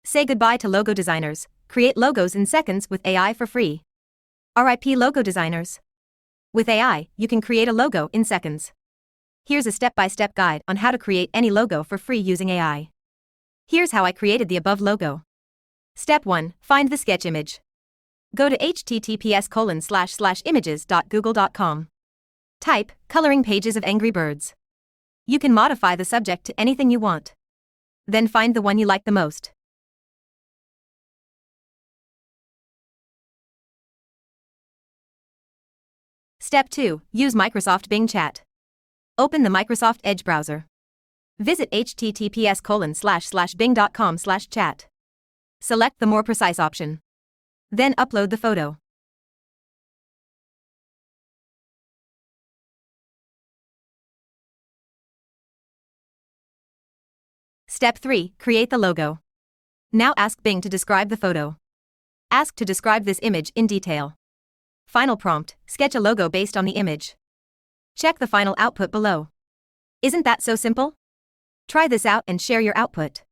Say goodbye to logo designers. Create logos in seconds with AI for free. RIP logo designers. With AI, you can create a logo in seconds. Here's a step-by-step guide on how to create any logo for free using AI. Here's how I created the above logo. Step 1. Find the sketch image. Go to https://images.google.com. Type, coloring pages of Angry Birds. You can modify the subject to anything you want. Then find the one you like the most. Step 2. Use Microsoft Bing Chat. Open the Microsoft Edge browser. Visit https://bing.com/chat. Select the more precise option. Then upload the photo. Step 3. Create the logo. Now ask Bing to describe the photo. Ask to describe this image in detail. Final prompt: sketch a logo based on the image. Check the final output below. Isn't that so simple? Try this out and share your output.